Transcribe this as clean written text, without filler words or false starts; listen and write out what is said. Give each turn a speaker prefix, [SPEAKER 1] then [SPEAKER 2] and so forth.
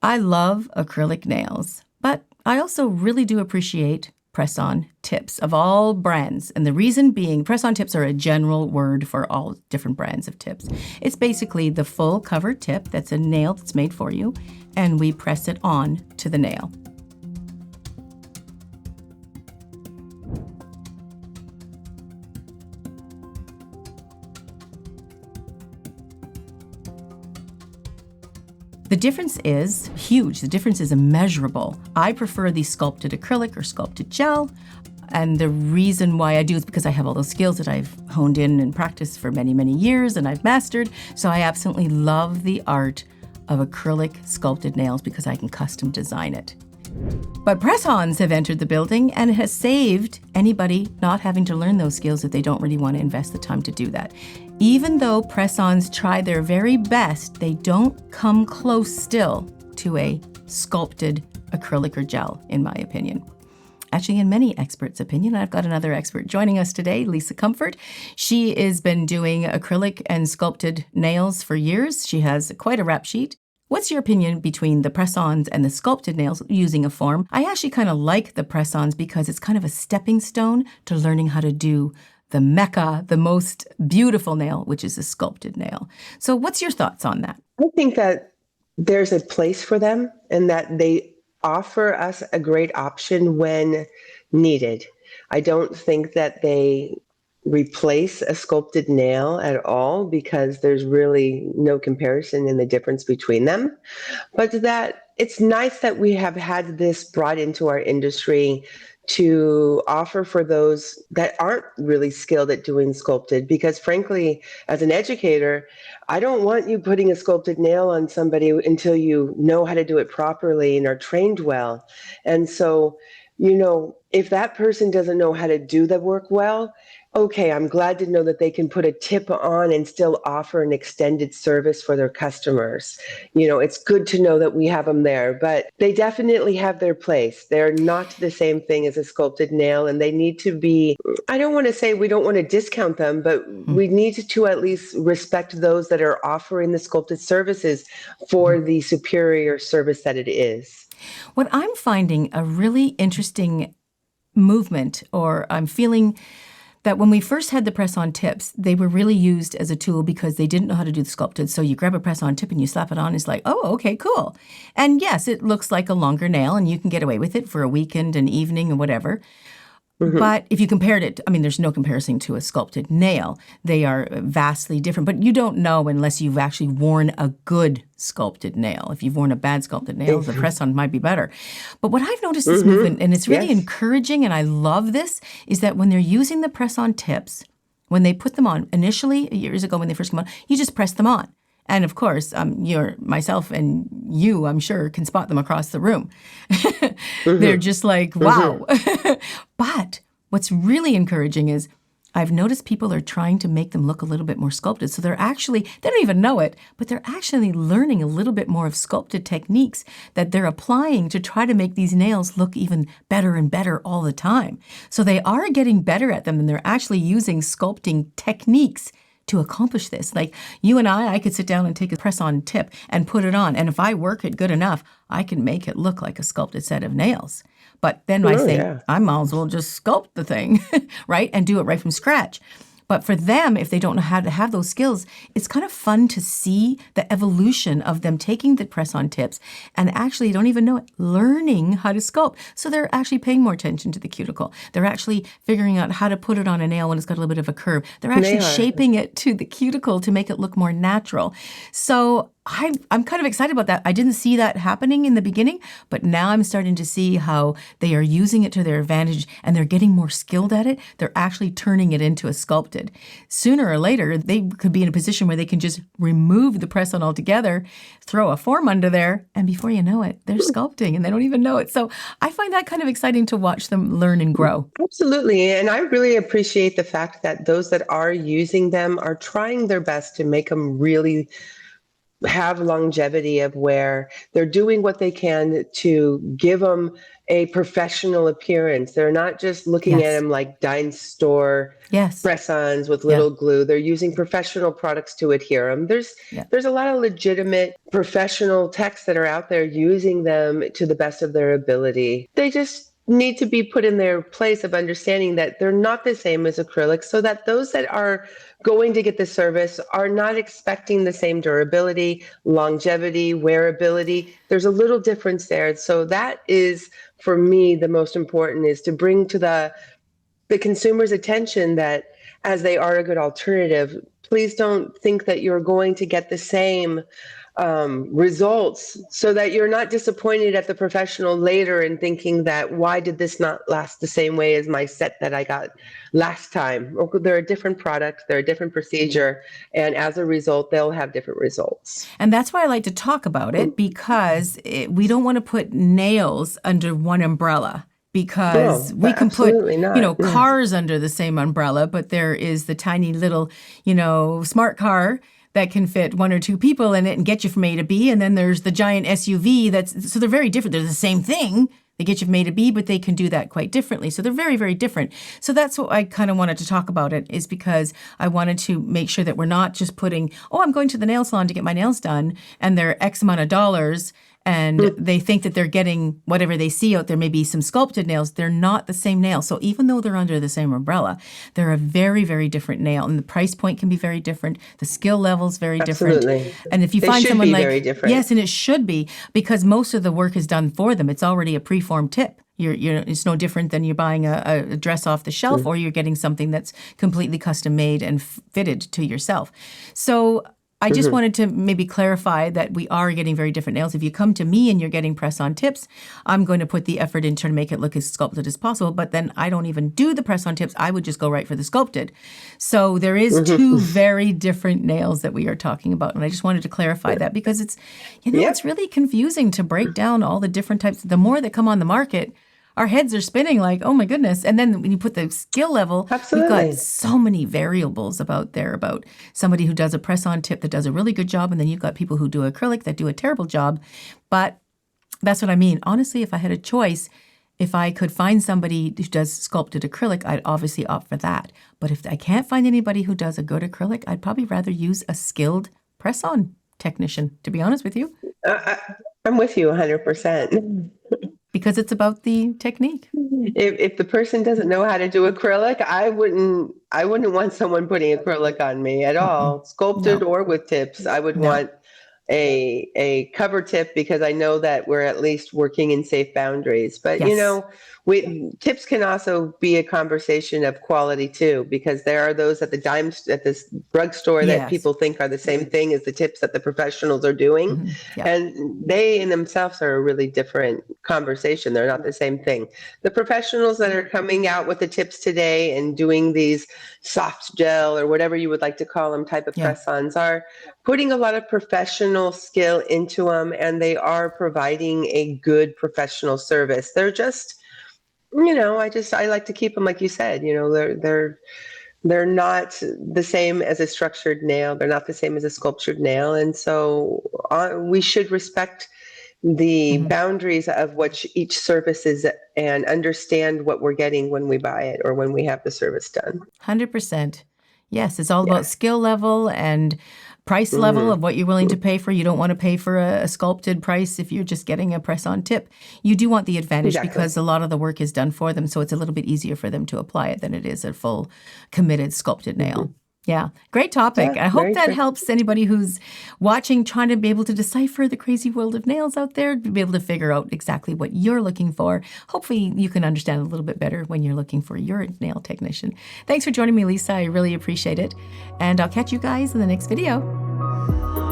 [SPEAKER 1] I love acrylic nails, but I also really do appreciate press-on tips of all brands. And the reason being, press-on tips are a general word for all different brands of tips. It's basically the full cover tip that's a nail that's made for you, and we press it on to the nail. The difference is huge. The difference is immeasurable. I prefer the sculpted acrylic or sculpted gel. And the reason why I do is because I have all those skills that I've honed in and practiced for many, many years and I've mastered. So I absolutely love the art of acrylic sculpted nails because I can custom design it. But press-ons have entered the building, and it has saved anybody not having to learn those skills if they don't really want to invest the time to do that. Even though press-ons try their very best, they don't come close still to a sculpted acrylic or gel, in my opinion. Actually, in many experts' opinion. I've got another expert joining us today, Lysa Comfort. She has been doing acrylic and sculpted nails for years. She has quite a rap sheet. What's your opinion between the press-ons and the sculpted nails using a form? I actually kind of like the press-ons because it's kind of a stepping stone to learning how to do the mecca, the most beautiful nail, which is a sculpted nail. So what's your thoughts on that?
[SPEAKER 2] I think that there's a place for them and that they offer us a great option when needed. I don't think that they replace a sculpted nail at all because there's really no comparison in the difference between them. But that it's nice that we have had this brought into our industry to offer for those that aren't really skilled at doing sculpted, because frankly, as an educator, I don't want you putting a sculpted nail on somebody until you know how to do it properly and are trained well. And so, if that person doesn't know how to do the work well, okay, I'm glad to know that they can put a tip on and still offer an extended service for their customers. It's good to know that we have them there, but they definitely have their place. They're not the same thing as a sculpted nail, and they need to be, I don't want to say we don't want to discount them, but we need to at least respect those that are offering the sculpted services for the superior service that it is.
[SPEAKER 1] What I'm finding a really interesting movement, or I'm feeling that when we first had the press-on tips, they were really used as a tool because they didn't know how to do the sculpted. So you grab a press-on tip and you slap it on. It's like, oh, okay, cool. And yes, it looks like a longer nail and you can get away with it for a weekend, an evening, or whatever. Mm-hmm. But if you compared it, there's no comparison to a sculpted nail. They are vastly different. But you don't know unless you've actually worn a good sculpted nail. If you've worn a bad sculpted nail, the press-on might be better. But what I've noticed this movement, and it's really encouraging, and I love this, is that when they're using the press-on tips, when they put them on, initially, years ago when they first came on, you just press them on. And of course, myself and you, I'm sure, can spot them across the room. They're just like, wow. But what's really encouraging is I've noticed people are trying to make them look a little bit more sculpted. So they don't even know it, but they're actually learning a little bit more of sculpted techniques that they're applying to try to make these nails look even better and better all the time. So they are getting better at them, and they're actually using sculpting techniques to accomplish this. Like you and I could sit down and take a press-on tip and put it on. And if I work it good enough, I can make it look like a sculpted set of nails. But then I think I might as well just sculpt the thing, right? And do it right from scratch. But for them, if they don't know how to have those skills, it's kind of fun to see the evolution of them taking the press-on tips and actually don't even know it, learning how to sculpt. So they're actually paying more attention to the cuticle. They're actually figuring out how to put it on a nail when it's got a little bit of a curve. They're actually shaping it to the cuticle to make it look more natural. So I'm kind of excited about that. I didn't see that happening in the beginning, but now I'm starting to see how they are using it to their advantage and they're getting more skilled at it. They're actually turning it into a sculpted. Sooner or later, they could be in a position where they can just remove the press-on altogether, throw a form under there, and before you know it, they're sculpting and they don't even know it. So I find that kind of exciting to watch them learn and grow.
[SPEAKER 2] Absolutely. And I really appreciate the fact that those that are using them are trying their best to make them really have longevity of where they're doing what they can to give them a professional appearance. They're not just looking at
[SPEAKER 1] Yes.
[SPEAKER 2] them like dime store
[SPEAKER 1] Yes.
[SPEAKER 2] press-ons with
[SPEAKER 1] Yeah.
[SPEAKER 2] little glue. They're using professional products to adhere them.
[SPEAKER 1] Yeah.
[SPEAKER 2] There's a lot of legitimate professional techs that are out there using them to the best of their ability. They just need to be put in their place of understanding that they're not the same as acrylics, so that those that are going to get the service are not expecting the same durability, longevity, wearability. There's a little difference there. So that is, for me, the most important, is to bring to the consumer's attention that as they are a good alternative, please don't think that you're going to get the same results, so that you're not disappointed at the professional later and thinking that, why did this not last the same way as my set that I got last time? They're a different product, they're a different procedure, and as a result, they'll have different results.
[SPEAKER 1] And that's why I like to talk about it, because we don't want to put nails under one umbrella. Because we can put,
[SPEAKER 2] not.
[SPEAKER 1] cars under the same umbrella, but there is the tiny little, smart car that can fit one or two people in it and get you from A to B. And then there's the giant SUV so they're very different. They're the same thing. They get you from A to B, but they can do that quite differently. So they're very, very different. So that's what I kind of wanted to talk about it, is because I wanted to make sure that we're not just putting, I'm going to the nail salon to get my nails done, and they're X amount of dollars, and they think that they're getting whatever they see out there, maybe some sculpted nails. They're not the same nail. So even though they're under the same umbrella, they're a very, very different nail. And the price point can be very different. The skill level is very different. And if you find someone like,
[SPEAKER 2] very different.
[SPEAKER 1] Yes, and it should be, because most of the work is done for them. It's already a preformed tip. It's no different than you're buying a dress off the shelf, or you're getting something that's completely custom made and fitted to yourself. So I just wanted to maybe clarify that we are getting very different nails. If you come to me and you're getting press-on tips, I'm going to put the effort in to make it look as sculpted as possible, but then I don't even do the press-on tips. I would just go right for the sculpted. So there is two very different nails that we are talking about, and I just wanted to clarify that, because it's, it's really confusing to break down all the different types. The more that come on the market, our heads are spinning like, oh my goodness. And then when you put the skill level, we've got so many variables about somebody who does a press-on tip that does a really good job, and then you've got people who do acrylic that do a terrible job. But that's what I mean. Honestly, if I had a choice, if I could find somebody who does sculpted acrylic, I'd obviously opt for that. But if I can't find anybody who does a good acrylic, I'd probably rather use a skilled press-on technician, to be honest with you.
[SPEAKER 2] I'm with you 100%.
[SPEAKER 1] Because it's about the technique.
[SPEAKER 2] If the person doesn't know how to do acrylic, I wouldn't want someone putting acrylic on me at all, sculpted or with tips. I would want a cover tip, because I know that we're at least working in safe boundaries. But tips can also be a conversation of quality too, because there are those at this drugstore that people think are the same thing as the tips that the professionals are doing, and they in themselves are a really different conversation. They're not the same thing. The professionals that are coming out with the tips today and doing these soft gel, or whatever you would like to call them, type of press-ons, are putting a lot of professional skill into them, and they are providing a good professional service. They're just, I like to keep them, like you said, they're not the same as a structured nail. They're not the same as a sculptured nail. And so we should respect the boundaries of what each service is, and understand what we're getting when we buy it or when we have the service done.
[SPEAKER 1] 100%. Yes, it's all about skill level and price level of what you're willing to pay for. You don't want to pay for a sculpted price if you're just getting a press-on tip. You do want the advantage because a lot of the work is done for them, so it's a little bit easier for them to apply it than it is a full committed sculpted nail. Yeah, great topic.
[SPEAKER 2] Yeah,
[SPEAKER 1] I hope that helps anybody who's watching, trying to be able to decipher the crazy world of nails out there, to be able to figure out exactly what you're looking for. Hopefully you can understand a little bit better when you're looking for your nail technician. Thanks for joining me, Lysa. I really appreciate it. And I'll catch you guys in the next video.